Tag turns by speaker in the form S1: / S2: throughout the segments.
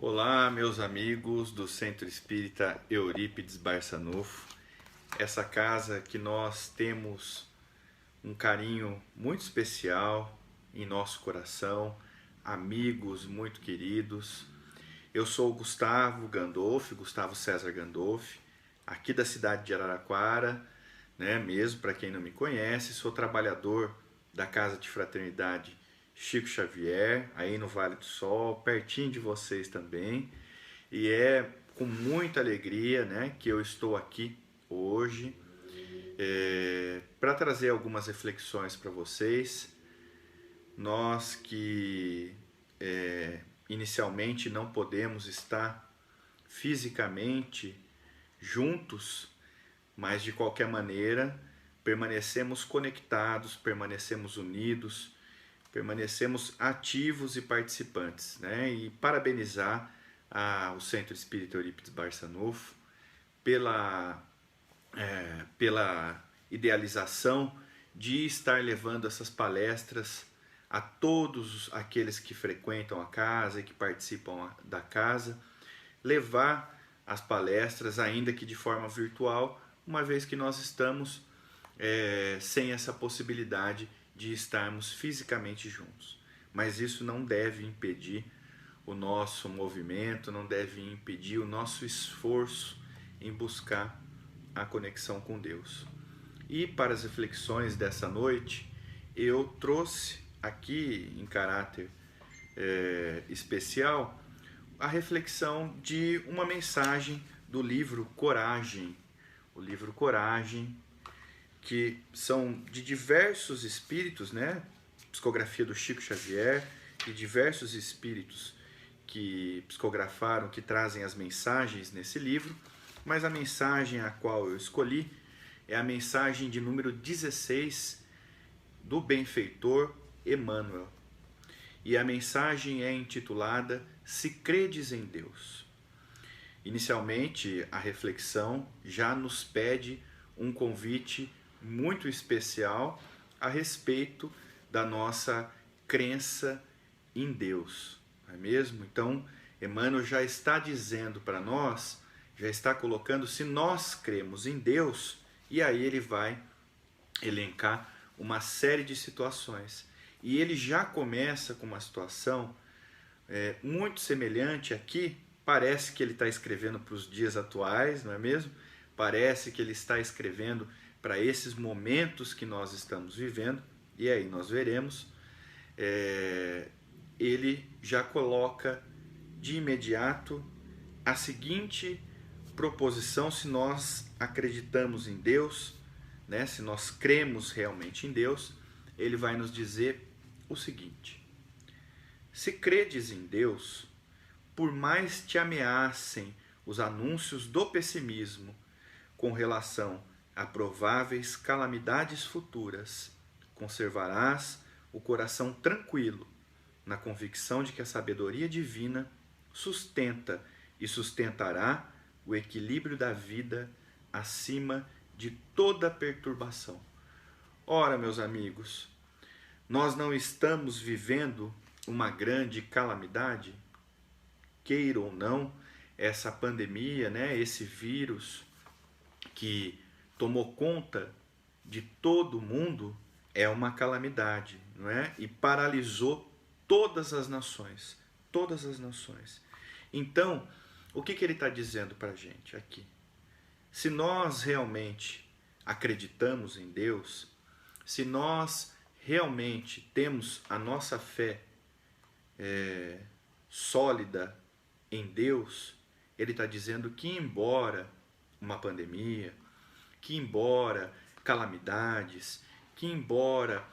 S1: Olá, meus amigos do Centro Espírita Eurípides Barçanufo. Essa casa que nós temos um carinho muito especial em nosso coração, amigos muito queridos. Eu sou o Gustavo César Gandolfi, aqui da cidade de Araraquara, né? Mesmo para quem não me conhece, sou trabalhador da Casa de Fraternidade Chico Xavier, aí no Vale do Sol, pertinho de vocês também. E é com muita alegria, né, que eu estou aqui hoje para trazer algumas reflexões para vocês. Nós que inicialmente não podemos estar fisicamente juntos, mas de qualquer maneira permanecemos conectados, permanecemos unidos, permanecemos ativos e participantes, né? E parabenizar o Centro Espírita Eurípides Barçanufo pela idealização de estar levando essas palestras a todos aqueles que frequentam a casa e que participam da casa, levar as palestras, ainda que de forma virtual, uma vez que nós estamos sem essa possibilidade de estarmos fisicamente juntos. Mas isso não deve impedir o nosso movimento, não deve impedir o nosso esforço em buscar a conexão com Deus. E para as reflexões dessa noite, eu trouxe aqui em caráter especial a reflexão de uma mensagem do livro Coragem. O livro Coragem, que são de diversos espíritos, né? Psicografia do Chico Xavier, e diversos espíritos que psicografaram, que trazem as mensagens nesse livro, mas a mensagem a qual eu escolhi é a mensagem de número 16 do benfeitor Emmanuel. E a mensagem é intitulada Se Credes em Deus. Inicialmente, a reflexão já nos pede um convite muito especial a respeito da nossa crença em Deus, não é mesmo? Então, Emmanuel já está dizendo para nós, já está colocando se nós cremos em Deus, e aí ele vai elencar uma série de situações. E ele já começa com uma situação muito semelhante aqui, parece que ele está escrevendo para os dias atuais, não é mesmo? Parece que ele está escrevendo para esses momentos que nós estamos vivendo, e aí nós veremos, ele já coloca de imediato a seguinte proposição: se nós acreditamos em Deus, né, se nós cremos realmente em Deus, ele vai nos dizer o seguinte: se credes em Deus, por mais te ameacem os anúncios do pessimismo com relação a prováveis calamidades futuras, conservarás o coração tranquilo, na convicção de que a sabedoria divina sustenta e sustentará o equilíbrio da vida acima de toda perturbação. Ora, meus amigos, nós não estamos vivendo uma grande calamidade? Queira ou não, essa pandemia, né, esse vírus que tomou conta de todo mundo é uma calamidade, não é? E paralisou todas as nações, todas as nações. Então, o que ele está dizendo para a gente aqui? Se nós realmente acreditamos em Deus, se nós realmente temos a nossa fé sólida em Deus, ele está dizendo que embora uma pandemia, que embora calamidades, que embora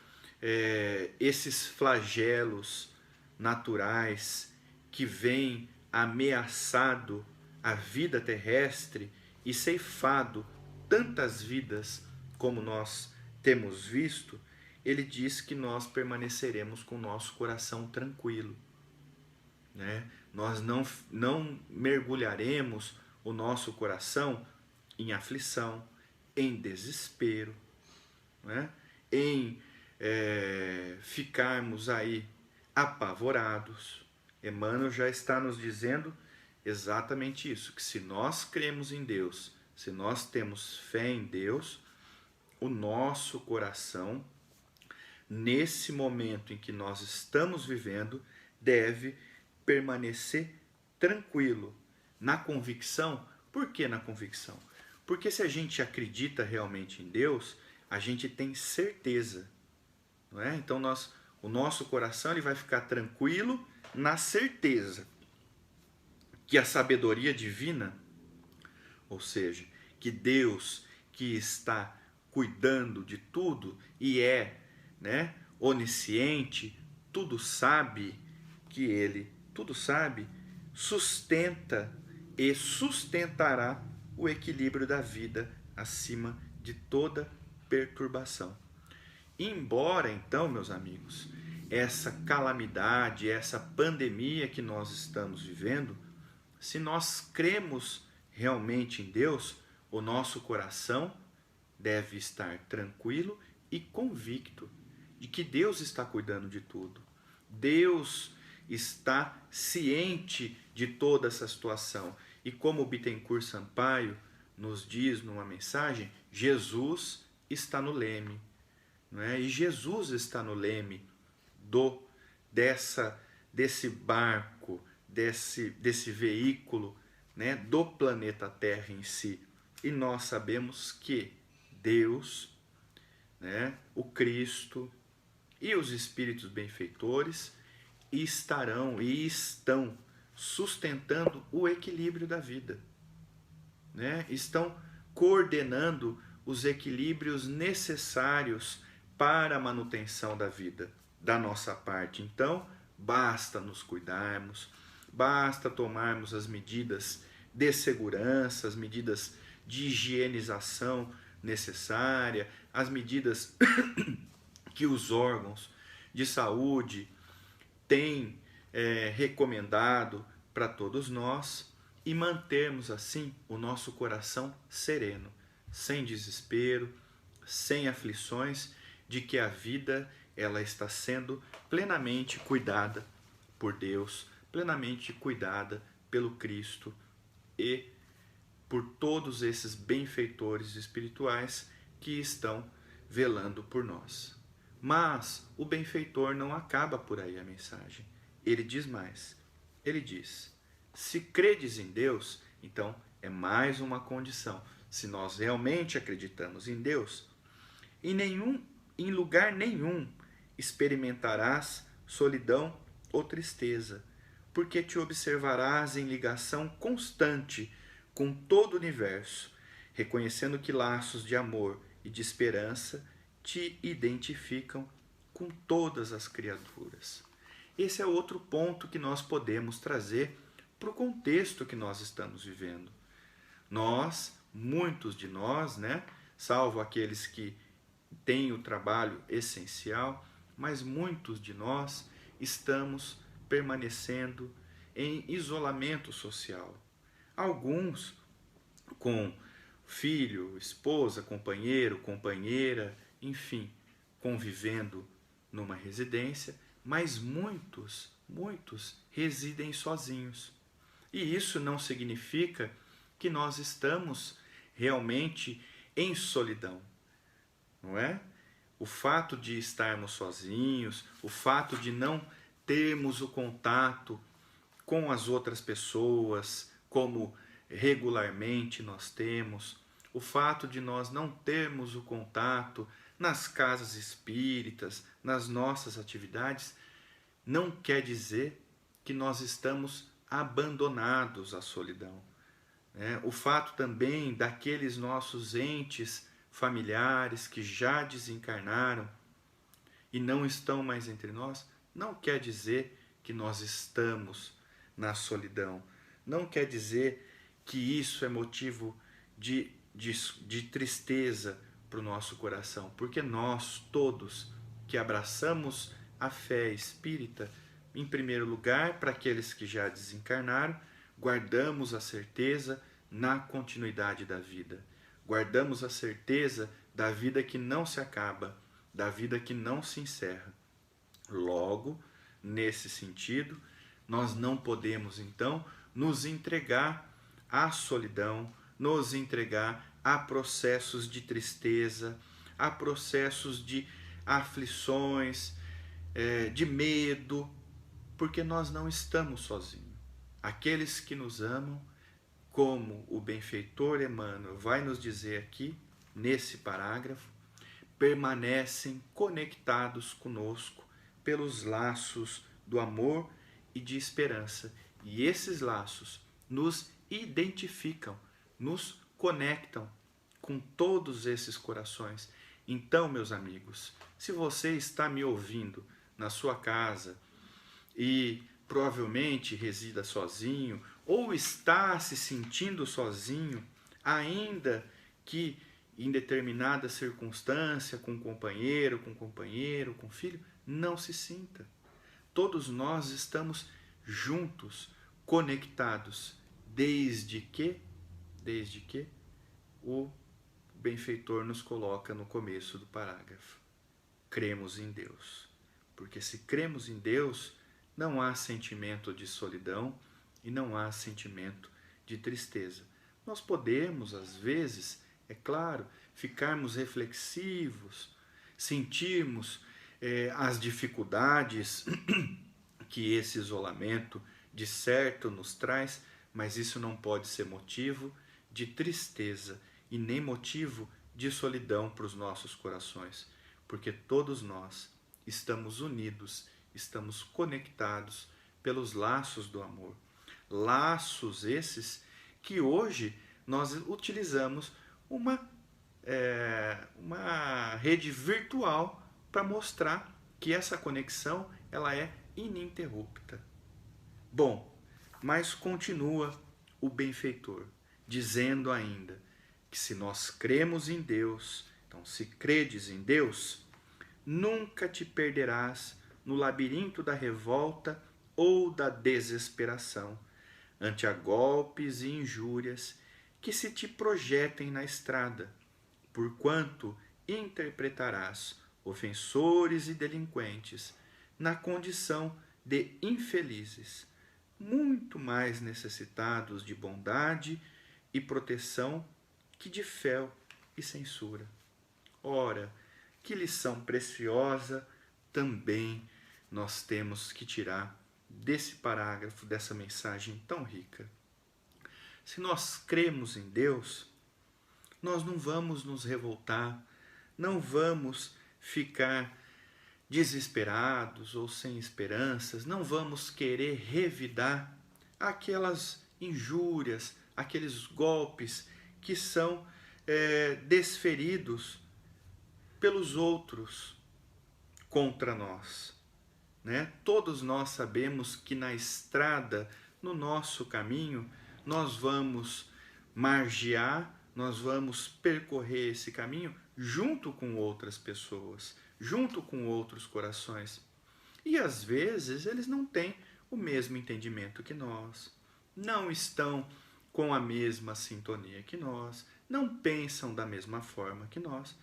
S1: esses flagelos naturais que vêm ameaçado a vida terrestre e ceifado tantas vidas como nós temos visto, ele diz que nós permaneceremos com o nosso coração tranquilo, né? Nós não mergulharemos o nosso coração em aflição, em desespero, né? Em ficarmos aí apavorados, Emmanuel já está nos dizendo exatamente isso, que se nós cremos em Deus, se nós temos fé em Deus, o nosso coração, nesse momento em que nós estamos vivendo, deve permanecer tranquilo, na convicção. Por que na convicção? Porque se a gente acredita realmente em Deus, a gente tem certeza, não é? Então o nosso coração ele vai ficar tranquilo na certeza que a sabedoria divina, ou seja, que Deus que está cuidando de tudo e né, onisciente, tudo sabe, que ele tudo sabe, sustenta e sustentará o equilíbrio da vida acima de toda perturbação. Embora então, meus amigos, essa calamidade, essa pandemia que nós estamos vivendo, se nós cremos realmente em Deus, o nosso coração deve estar tranquilo e convicto de que Deus está cuidando de tudo. Deus está ciente de toda essa situação. E como Bittencourt Sampaio nos diz numa mensagem, Jesus está no leme. Não é? E Jesus está no leme desse barco, desse veículo, né, do planeta Terra em si. E nós sabemos que Deus, né, o Cristo e os espíritos benfeitores estarão e estão sustentando o equilíbrio da vida, né? Estão coordenando os equilíbrios necessários para a manutenção da vida da nossa parte. Então, basta nos cuidarmos, basta tomarmos as medidas de segurança, as medidas de higienização necessária, as medidas que os órgãos de saúde têm recomendado para todos nós e mantermos assim o nosso coração sereno, sem desespero, sem aflições, de que a vida ela está sendo plenamente cuidada por Deus, plenamente cuidada pelo Cristo e por todos esses benfeitores espirituais que estão velando por nós. Mas o benfeitor não acaba por aí a mensagem. Ele diz mais. Ele diz: se credes em Deus, então é mais uma condição. Se nós realmente acreditamos em Deus, em lugar nenhum experimentarás solidão ou tristeza, porque te observarás em ligação constante com todo o universo, reconhecendo que laços de amor e de esperança te identificam com todas as criaturas. Esse é outro ponto que nós podemos trazer para o contexto que nós estamos vivendo. Muitos de nós, né, salvo aqueles que têm o trabalho essencial, mas muitos de nós estamos permanecendo em isolamento social. Alguns com filho, esposa, companheiro, companheira, enfim, convivendo numa residência, mas muitos residem sozinhos. E isso não significa que nós estamos realmente em solidão, não é? O fato de estarmos sozinhos, o fato de não termos o contato com as outras pessoas, como regularmente nós temos, o fato de nós não termos o contato nas casas espíritas, nas nossas atividades, não quer dizer que nós estamos abandonados à solidão. O fato também daqueles nossos entes familiares que já desencarnaram e não estão mais entre nós, não quer dizer que nós estamos na solidão. Não quer dizer que isso é motivo de tristeza para o nosso coração, porque nós todos que abraçamos a fé espírita, em primeiro lugar, para aqueles que já desencarnaram, guardamos a certeza na continuidade da vida. Guardamos a certeza da vida que não se acaba, da vida que não se encerra. Logo, nesse sentido, Nós não podemos, então, nos entregar à solidão, nos entregar a processos de tristeza, a processos de aflições, de medo, porque nós não estamos sozinhos. Aqueles que nos amam, como o benfeitor Emmanuel vai nos dizer aqui, nesse parágrafo, permanecem conectados conosco pelos laços do amor e de esperança. E esses laços nos identificam, nos conectam com todos esses corações. Então, meus amigos, se você está me ouvindo na sua casa e provavelmente resida sozinho ou está se sentindo sozinho, ainda que em determinada circunstância, com companheiro, com filho, não se sinta. Todos nós estamos juntos, conectados, desde que o benfeitor nos coloca no começo do parágrafo. Cremos em Deus. Porque se cremos em Deus, não há sentimento de solidão e não há sentimento de tristeza. Nós podemos, às vezes, é claro, ficarmos reflexivos, sentirmos as dificuldades que esse isolamento de certo nos traz, mas isso não pode ser motivo de tristeza e nem motivo de solidão para os nossos corações, porque todos nós estamos unidos, estamos conectados pelos laços do amor. Laços esses que hoje nós utilizamos uma rede virtual para mostrar que essa conexão ela é ininterrupta. Bom, mas continua o benfeitor, dizendo ainda que se nós cremos em Deus, então se credes em Deus, nunca te perderás no labirinto da revolta ou da desesperação, ante a golpes e injúrias que se te projetem na estrada, porquanto interpretarás ofensores e delinquentes na condição de infelizes, muito mais necessitados de bondade e proteção que de fel e censura. Ora, que lição preciosa também nós temos que tirar desse parágrafo, dessa mensagem tão rica. Se nós cremos em Deus, nós não vamos nos revoltar, não vamos ficar desesperados ou sem esperanças, não vamos querer revidar aquelas injúrias, aqueles golpes que são desferidos pelos outros contra nós. Né? Todos nós sabemos que na estrada, no nosso caminho, nós vamos margear, nós vamos percorrer esse caminho junto com outras pessoas, junto com outros corações. E às vezes eles não têm o mesmo entendimento que nós, não estão com a mesma sintonia que nós, não pensam da mesma forma que nós.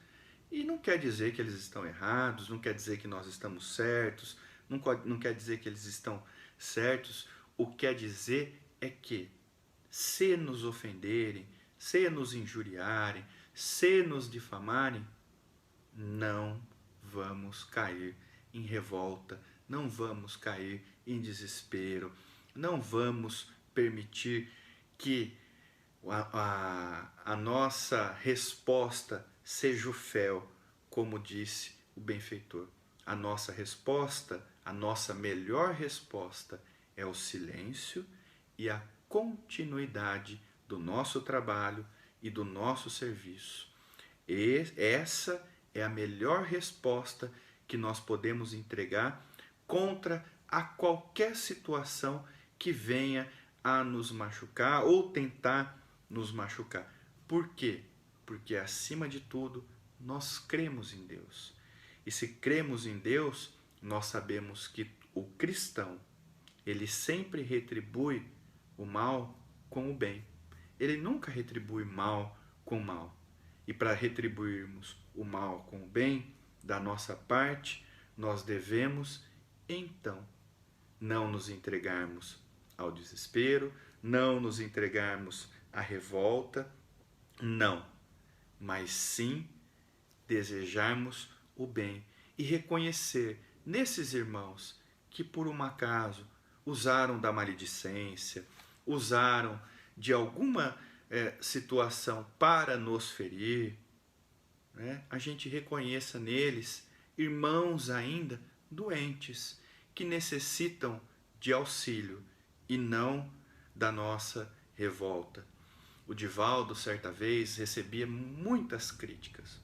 S1: E não quer dizer que eles estão errados, não quer dizer que nós estamos certos, não quer dizer que eles estão certos. O que quer dizer é que, se nos ofenderem, se nos injuriarem, se nos difamarem, não vamos cair em revolta, não vamos cair em desespero, não vamos permitir que a nossa resposta seja o fel, como disse o benfeitor. A nossa resposta, a nossa melhor resposta é o silêncio e a continuidade do nosso trabalho e do nosso serviço. E essa é a melhor resposta que nós podemos entregar contra a qualquer situação que venha a nos machucar ou tentar nos machucar. Por quê? Porque, acima de tudo, nós cremos em Deus. E se cremos em Deus, nós sabemos que o cristão, ele sempre retribui o mal com o bem. Ele nunca retribui mal com mal. E para retribuirmos o mal com o bem, da nossa parte, nós devemos, então, não nos entregarmos ao desespero, não nos entregarmos à revolta, não, mas sim desejarmos o bem e reconhecer nesses irmãos que por um acaso usaram da maledicência, usaram de alguma situação para nos ferir, né? A gente reconheça neles irmãos ainda doentes que necessitam de auxílio e não da nossa revolta. O Divaldo, certa vez, recebia muitas críticas,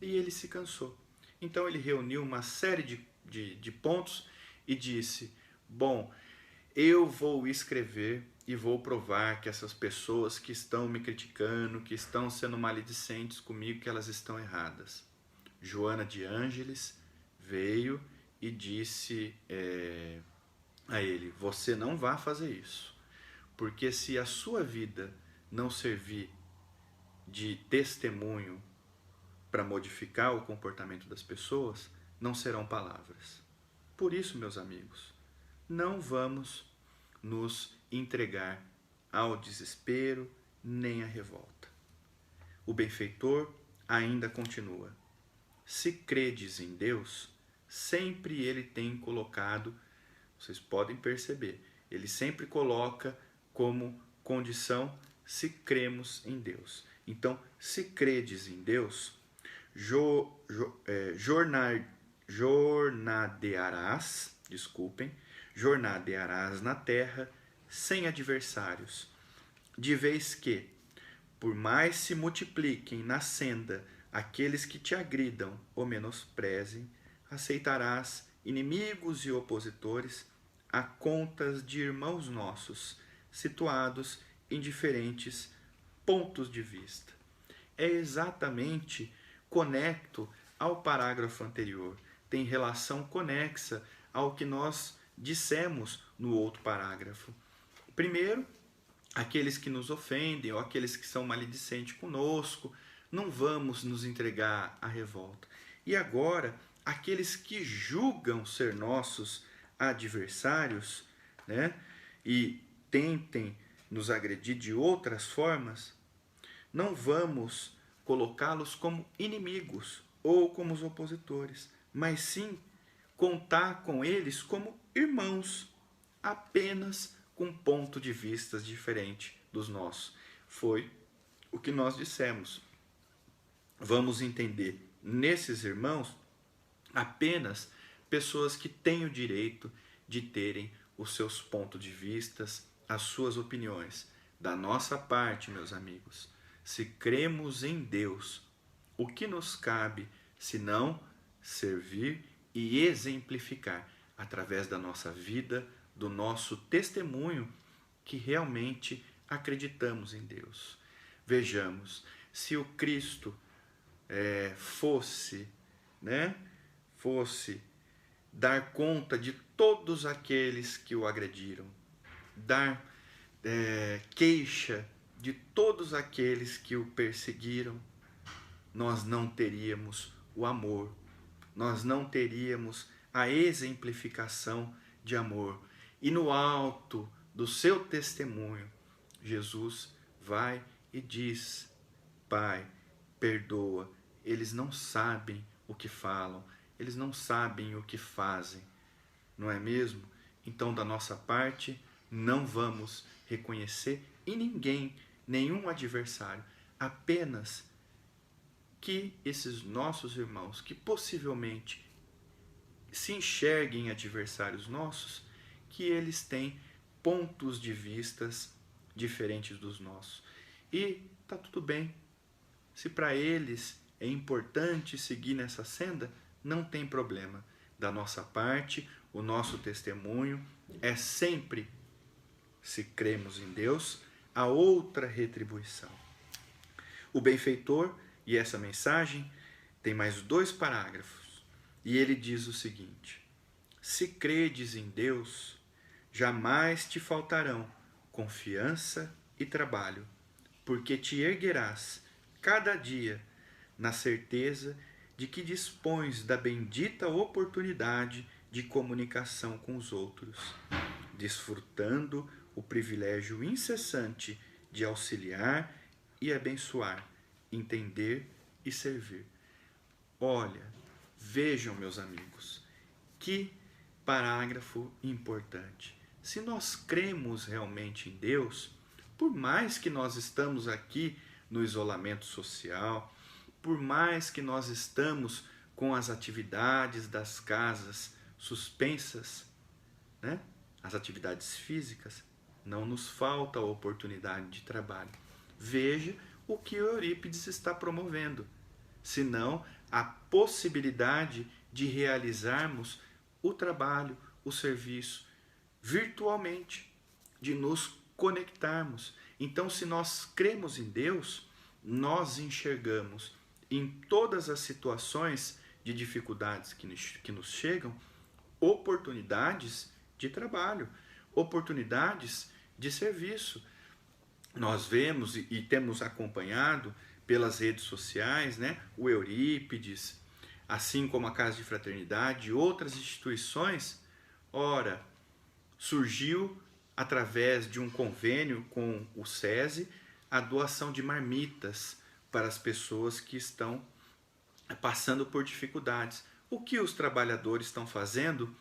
S1: e ele se cansou. Então ele reuniu uma série de pontos e disse: bom, eu vou escrever e vou provar que essas pessoas que estão me criticando, que estão sendo maledicentes comigo, que elas estão erradas. Joana de Ângeles veio e disse a ele: você não vai fazer isso, porque se a sua vida não servir de testemunho para modificar o comportamento das pessoas, não serão palavras. Por isso, meus amigos, não vamos nos entregar ao desespero nem à revolta. O benfeitor ainda continua: se credes em Deus, sempre ele tem colocado, vocês podem perceber, ele sempre coloca como condição se cremos em Deus. Então, se credes em Deus, jornadearás na terra sem adversários, de vez que, por mais se multipliquem na senda aqueles que te agridam ou menosprezem, aceitarás inimigos e opositores a contas de irmãos nossos, situados em diferentes pontos de vista. É exatamente conecto ao parágrafo anterior, tem relação conexa ao que nós dissemos no outro parágrafo. Primeiro, aqueles que nos ofendem ou aqueles que são maledicentes conosco, não vamos nos entregar à revolta. E agora, aqueles que julgam ser nossos adversários, né, e tentem nos agredir de outras formas, não vamos colocá-los como inimigos ou como os opositores, mas sim contar com eles como irmãos, apenas com ponto de vista diferente dos nossos. Foi o que nós dissemos. Vamos entender nesses irmãos apenas pessoas que têm o direito de terem os seus pontos de vista, as suas opiniões. Da nossa parte, meus amigos, se cremos em Deus, o que nos cabe senão servir e exemplificar através da nossa vida, do nosso testemunho, que realmente acreditamos em Deus. Vejamos, se o Cristo fosse dar conta de todos aqueles que o agrediram, dar queixa de todos aqueles que o perseguiram, nós não teríamos o amor, nós não teríamos a exemplificação de amor. E no alto do seu testemunho, Jesus vai e diz: Pai, perdoa, eles não sabem o que falam, eles não sabem o que fazem, não é mesmo? Então, da nossa parte, não vamos reconhecer em ninguém nenhum adversário, apenas que esses nossos irmãos, que possivelmente se enxerguem adversários nossos, que eles têm pontos de vistas diferentes dos nossos. E tá tudo bem. Se para eles é importante seguir nessa senda, não tem problema. Da nossa parte, o nosso testemunho é sempre, se cremos em Deus, a outra retribuição. O benfeitor, e essa mensagem, tem mais 2 parágrafos, e ele diz o seguinte: se credes em Deus, jamais te faltarão confiança e trabalho, porque te erguerás cada dia na certeza de que dispões da bendita oportunidade de comunicação com os outros, desfrutando o privilégio incessante de auxiliar e abençoar, entender e servir. Olha, vejam, meus amigos, que parágrafo importante. Se nós cremos realmente em Deus, por mais que nós estamos aqui no isolamento social, por mais que nós estamos com as atividades das casas suspensas, né? As atividades físicas, não nos falta a oportunidade de trabalho. Veja o que Eurípides está promovendo, senão a possibilidade de realizarmos o trabalho, o serviço virtualmente, de nos conectarmos. Então, se nós cremos em Deus, nós enxergamos em todas as situações de dificuldades que nos chegam, oportunidades de trabalho, oportunidades de serviço. Nós vemos e temos acompanhado pelas redes sociais, né, o Eurípides, assim como a Casa de Fraternidade e outras instituições. Ora, surgiu através de um convênio com o SESI a doação de marmitas para as pessoas que estão passando por dificuldades. O que os trabalhadores estão fazendo,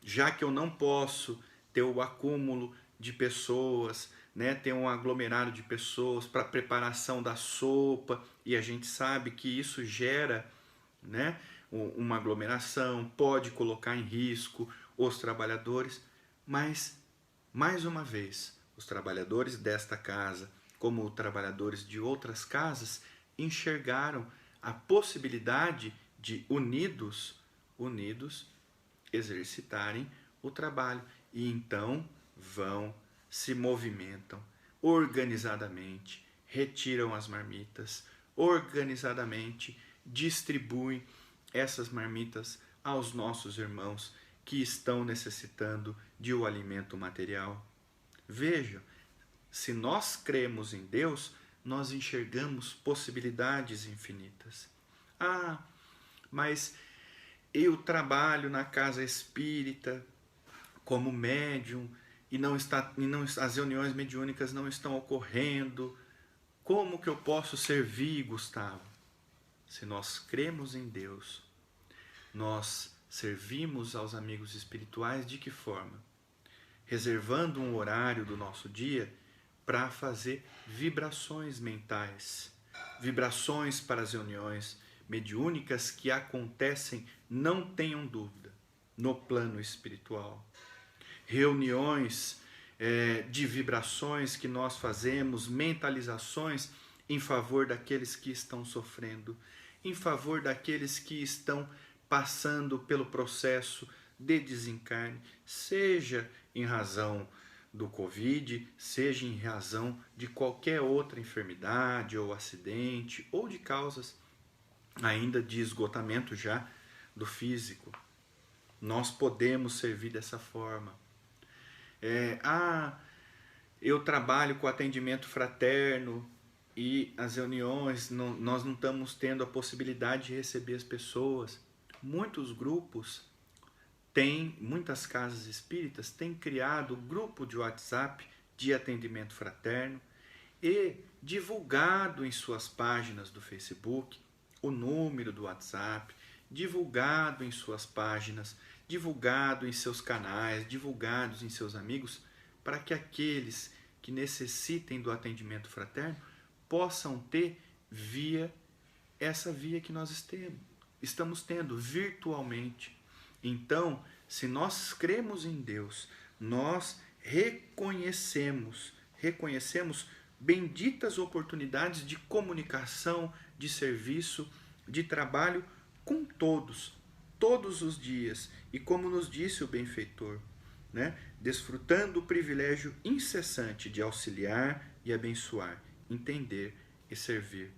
S1: já que eu não posso ter o acúmulo de pessoas, né, ter um aglomerado de pessoas para preparação da sopa, e a gente sabe que isso gera, né, uma aglomeração, pode colocar em risco os trabalhadores, mas, mais uma vez, os trabalhadores desta casa, como os trabalhadores de outras casas, enxergaram a possibilidade de unidos exercitarem o trabalho, e então vão, se movimentam organizadamente, retiram as marmitas, organizadamente distribuem essas marmitas aos nossos irmãos que estão necessitando de um alimento material. Vejam, se nós cremos em Deus, nós enxergamos possibilidades infinitas. Ah, mas eu trabalho na casa espírita como médium as reuniões mediúnicas não estão ocorrendo. Como que eu posso servir, Gustavo? Se nós cremos em Deus, nós servimos aos amigos espirituais de que forma? Reservando um horário do nosso dia para fazer vibrações mentais, vibrações para as reuniões mediúnicas que acontecem, não tenham dúvida, no plano espiritual. Reuniões de vibrações que nós fazemos, mentalizações em favor daqueles que estão sofrendo, em favor daqueles que estão passando pelo processo de desencarne, seja em razão do Covid, seja em razão de qualquer outra enfermidade ou acidente, ou de causas ainda de esgotamento já do físico. Nós podemos servir dessa forma. Eu trabalho com atendimento fraterno e as reuniões, nós não estamos tendo a possibilidade de receber as pessoas. Muitos grupos muitas casas espíritas têm criado grupo de WhatsApp de atendimento fraterno e divulgado em suas páginas do Facebook o número do WhatsApp, divulgado em suas páginas, divulgado em seus canais, divulgados em seus amigos, para que aqueles que necessitem do atendimento fraterno possam ter essa via que nós estamos tendo virtualmente. Então, se nós cremos em Deus, nós reconhecemos benditas oportunidades de comunicação, de serviço, de trabalho com todos os dias. E como nos disse o benfeitor, né? Desfrutando o privilégio incessante de auxiliar e abençoar, entender e servir.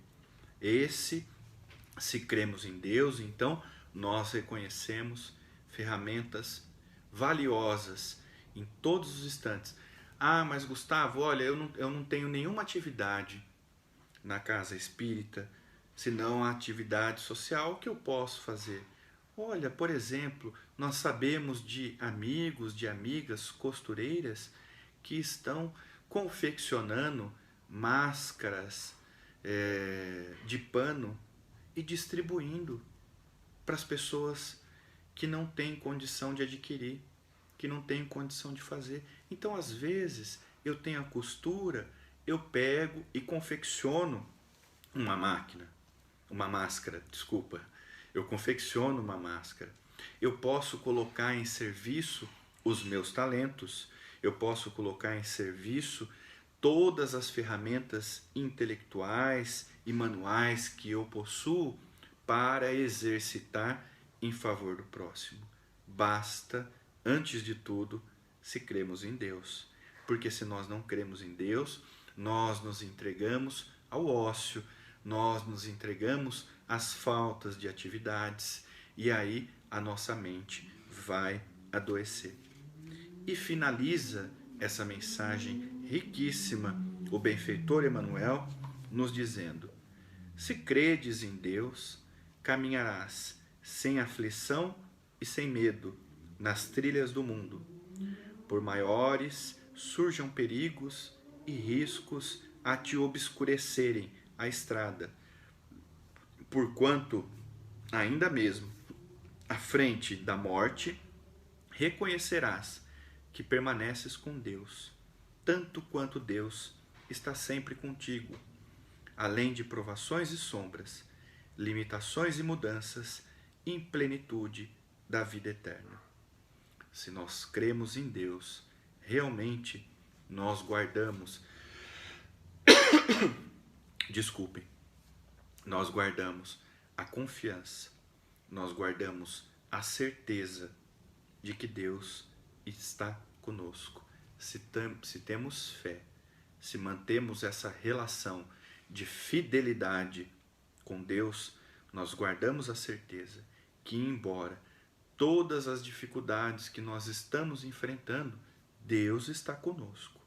S1: Se cremos em Deus, então nós reconhecemos ferramentas valiosas em todos os instantes. Mas Gustavo, olha, eu não tenho nenhuma atividade na casa espírita, senão a atividade social que eu posso fazer. Olha, por exemplo, Nós sabemos de amigos, de amigas costureiras que estão confeccionando máscaras de pano e distribuindo para as pessoas que não têm condição de adquirir, que não têm condição de fazer. Então, às vezes, eu tenho a costura, eu pego e confecciono uma máscara, desculpa. Eu confecciono uma máscara. Eu posso colocar em serviço os meus talentos, eu posso colocar em serviço todas as ferramentas intelectuais e manuais que eu possuo para exercitar em favor do próximo. Basta, antes de tudo, se cremos em Deus. Porque se nós não cremos em Deus, nós nos entregamos ao ócio, nós nos entregamos às faltas de atividades e aí a nossa mente vai adoecer. E finaliza essa mensagem riquíssima o benfeitor Emmanuel nos dizendo: se credes em Deus, caminharás sem aflição e sem medo nas trilhas do mundo. Por maiores surjam perigos e riscos a te obscurecerem a estrada, porquanto, ainda mesmo à frente da morte, reconhecerás que permaneces com Deus, tanto quanto Deus está sempre contigo, além de provações e sombras, limitações e mudanças, em plenitude da vida eterna. Se nós cremos em Deus, realmente nós guardamos nós guardamos a confiança, nós guardamos a certeza de que Deus está conosco. Se temos fé, se mantemos essa relação de fidelidade com Deus, nós guardamos a certeza que, embora todas as dificuldades que nós estamos enfrentando, Deus está conosco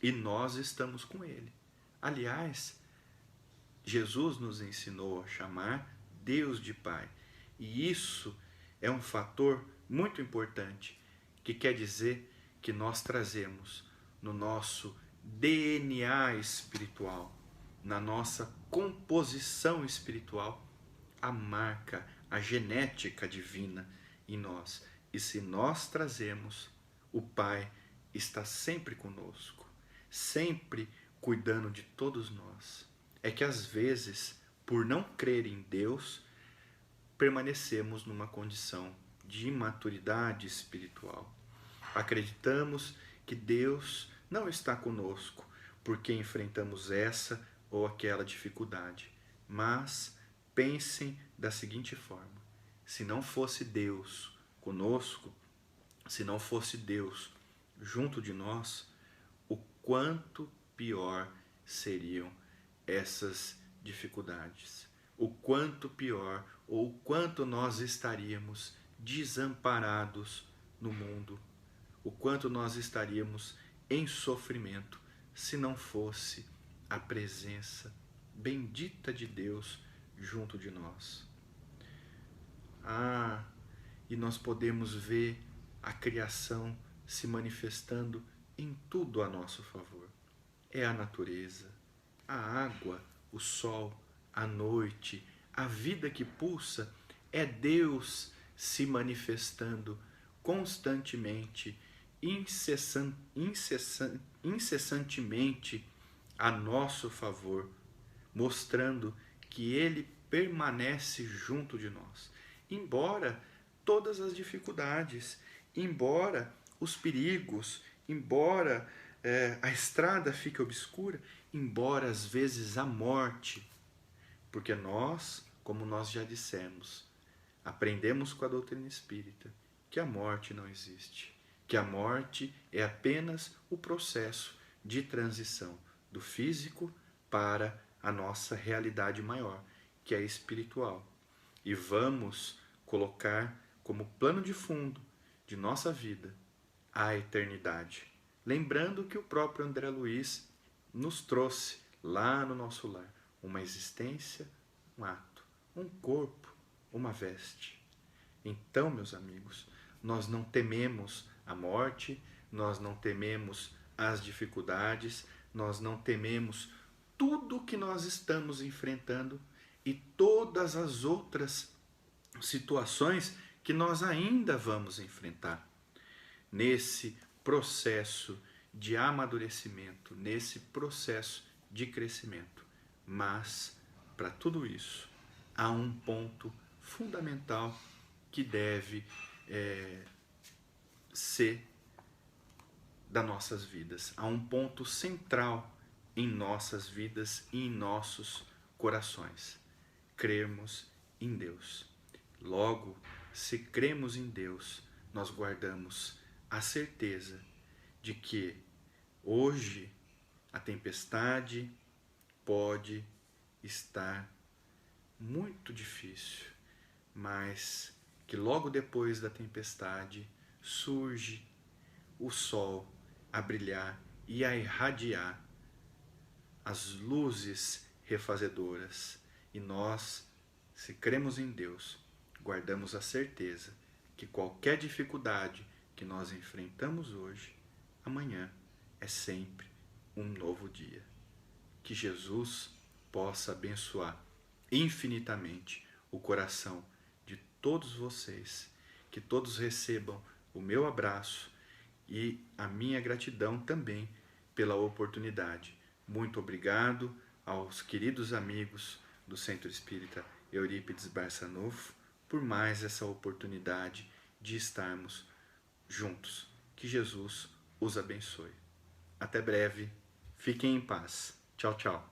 S1: e nós estamos com Ele. Aliás, Jesus nos ensinou a chamar Deus de Pai, e isso é um fator muito importante, que quer dizer que nós trazemos no nosso DNA espiritual, na nossa composição espiritual, a marca, a genética divina em nós. E se nós trazemos, o Pai está sempre conosco, sempre cuidando de todos nós. É que às vezes, por não crer em Deus, permanecemos numa condição de imaturidade espiritual. Acreditamos que Deus não está conosco porque enfrentamos essa ou aquela dificuldade. Mas pensem da seguinte forma: se não fosse Deus conosco, se não fosse Deus junto de nós, o quanto pior seriam essas dificuldades. O quanto pior, ou o quanto nós estaríamos desamparados no mundo. O quanto nós estaríamos em sofrimento se não fosse a presença bendita de Deus junto de nós. E nós podemos ver a criação se manifestando em tudo a nosso favor. É a natureza, a água, o sol, a noite, a vida que pulsa, é Deus se manifestando constantemente, incessantemente a nosso favor, mostrando que Ele permanece junto de nós. Embora todas as dificuldades, embora os perigos, embora a estrada fique obscura, embora às vezes a morte, porque nós, como nós já dissemos, aprendemos com a doutrina espírita que a morte não existe, que a morte é apenas o processo de transição do físico para a nossa realidade maior, que é espiritual. E vamos colocar como plano de fundo de nossa vida a eternidade. Lembrando que o próprio André Luiz nos trouxe lá no nosso lar uma existência, um ato, um corpo, uma veste. Então, meus amigos, nós não tememos a morte, nós não tememos as dificuldades, nós não tememos tudo que nós estamos enfrentando e todas as outras situações que nós ainda vamos enfrentar nesse processo de amadurecimento, nesse processo de crescimento. Mas, para tudo isso, há um ponto fundamental que deve ser das nossas vidas. Há um ponto central em nossas vidas e em nossos corações. Crermos em Deus. Logo, se cremos em Deus, nós guardamos a certeza de que hoje a tempestade pode estar muito difícil, mas que logo depois da tempestade surge o sol a brilhar e a irradiar as luzes refazedoras. E nós, se cremos em Deus, guardamos a certeza que qualquer dificuldade que nós enfrentamos hoje, amanhã é sempre um novo dia. Que Jesus possa abençoar infinitamente o coração de todos vocês, que todos recebam o meu abraço e a minha gratidão também pela oportunidade. Muito obrigado aos queridos amigos do Centro Espírita Eurípides Barçanufo por mais essa oportunidade de estarmos juntos. Que Jesus os abençoe. Até breve. Fiquem em paz. Tchau, tchau.